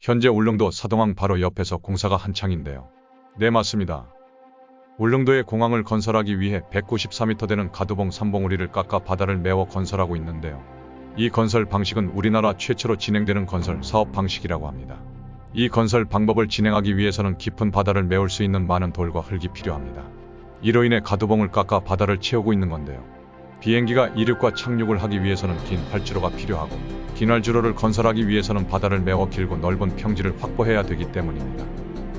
현재 울릉도 사동항 바로 옆에서 공사가 한창인데요. 네, 맞습니다. 울릉도에 공항을 건설하기 위해 194m 되는 가두봉 삼봉우리를 깎아 바다를 메워 건설하고 있는데요. 이 건설 방식은 우리나라 최초로 진행되는 건설 사업 방식이라고 합니다. 이 건설 방법을 진행하기 위해서는 깊은 바다를 메울 수 있는 많은 돌과 흙이 필요합니다. 이로 인해 가두봉을 깎아 바다를 채우고 있는 건데요. 비행기가 이륙과 착륙을 하기 위해서는 긴 활주로가 필요하고, 긴 활주로를 건설하기 위해서는 바다를 메워 길고 넓은 평지를 확보해야 되기 때문입니다.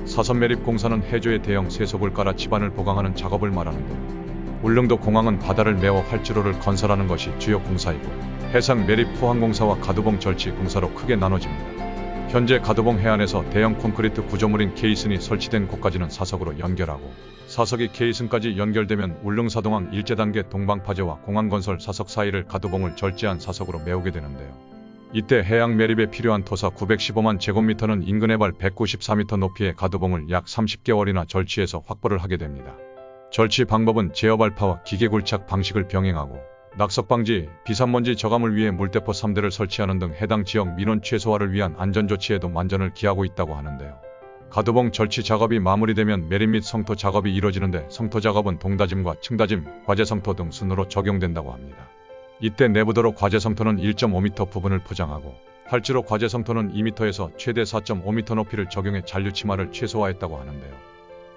사선 매립 공사는 해저에 대형 세속을 깔아 지반을 보강하는 작업을 말하는데요. 울릉도 공항은 바다를 메워 활주로를 건설하는 것이 주요 공사이고, 해상 매립 포항 공사와 가두봉 절치 공사로 크게 나눠집니다. 현재 가두봉 해안에서 대형 콘크리트 구조물인 케이슨이 설치된 곳까지는 사석으로 연결하고, 사석이 케이슨까지 연결되면 울릉사동항 일제 단계 동방파제와 공항 건설 사석 사이를 가두봉을 절제한 사석으로 메우게 되는데요. 이때 해양 매립에 필요한 토사 915만 제곱미터는 인근 해발 194m 높이의 가두봉을 약 30개월이나 절취해서 확보를 하게 됩니다. 절취 방법은 제어 발파와 기계 굴착 방식을 병행하고, 낙석 방지, 비산먼지 저감을 위해 물대포 3대를 설치하는 등 해당 지역 민원 최소화를 위한 안전조치에도 만전을 기하고 있다고 하는데요. 가두봉 절취 작업이 마무리되면 매립 및 성토 작업이 이뤄지는데, 성토 작업은 동다짐과 층다짐, 과제성토 등 순으로 적용된다고 합니다. 이때 내부도로 과제성토는 1.5m 부분을 포장하고, 활주로 과제성토는 2m에서 최대 4.5m 높이를 적용해 잔류 침하를 최소화했다고 하는데요.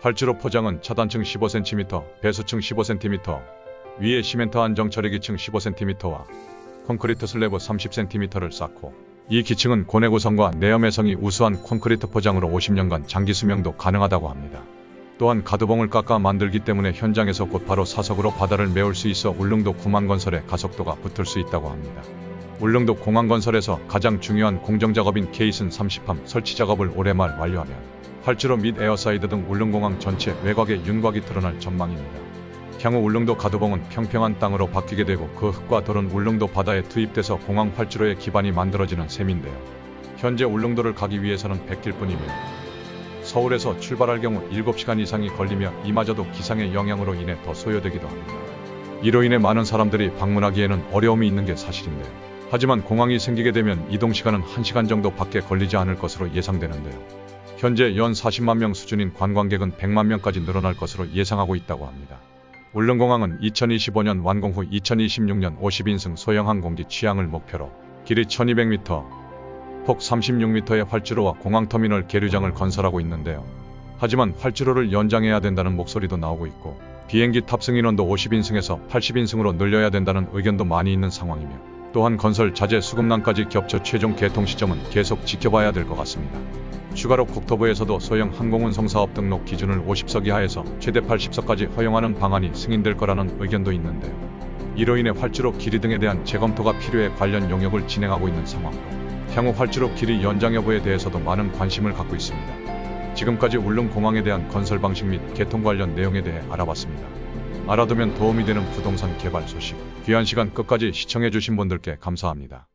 활주로 포장은 차단층 15cm, 배수층 15cm, 위에 시멘트 안정처리기층 15cm와 콘크리트 슬래브 30cm를 쌓고, 이 기층은 고내 구성과 내염해성이 우수한 콘크리트 포장으로 50년간 장기 수명도 가능하다고 합니다. 또한 가두봉을 깎아 만들기 때문에 현장에서 곧바로 사석으로 바다를 메울 수 있어 울릉도 공항 건설에 가속도가 붙을 수 있다고 합니다. 울릉도 공항 건설에서 가장 중요한 공정작업인 케이슨 30함 설치 작업을 올해 말 완료하면 활주로 및 에어사이드 등 울릉공항 전체 외곽에 윤곽이 드러날 전망입니다. 향후 울릉도 가두봉은 평평한 땅으로 바뀌게 되고, 그 흙과 돌은 울릉도 바다에 투입돼서 공항 활주로의 기반이 만들어지는 셈인데요. 현재 울릉도를 가기 위해서는 100길뿐이며 서울에서 출발할 경우 7시간 이상이 걸리며, 이마저도 기상의 영향으로 인해 더 소요되기도 합니다. 이로 인해 많은 사람들이 방문하기에는 어려움이 있는 게 사실인데요. 하지만 공항이 생기게 되면 이동시간은 1시간 정도밖에 걸리지 않을 것으로 예상되는데요. 현재 연 40만 명 수준인 관광객은 100만 명까지 늘어날 것으로 예상하고 있다고 합니다. 울릉공항은 2025년 완공 후 2026년 50인승 소형 항공기 취항을 목표로 길이 1200m, 폭 36m의 활주로와 공항터미널 계류장을 건설하고 있는데요. 하지만 활주로를 연장해야 된다는 목소리도 나오고 있고, 비행기 탑승 인원도 50인승에서 80인승으로 늘려야 된다는 의견도 많이 있는 상황이며, 또한 건설 자재 수급난까지 겹쳐 최종 개통 시점은 계속 지켜봐야 될 것 같습니다. 추가로 국토부에서도 소형 항공운송 사업 등록 기준을 50석 이하에서 최대 80석까지 허용하는 방안이 승인될 거라는 의견도 있는데요. 이로 인해 활주로 길이 등에 대한 재검토가 필요해 관련 용역을 진행하고 있는 상황으로, 향후 활주로 길이 연장 여부에 대해서도 많은 관심을 갖고 있습니다. 지금까지 울릉공항에 대한 건설 방식 및 개통 관련 내용에 대해 알아봤습니다. 알아두면 도움이 되는 부동산 개발 소식, 귀한 시간 끝까지 시청해주신 분들께 감사합니다.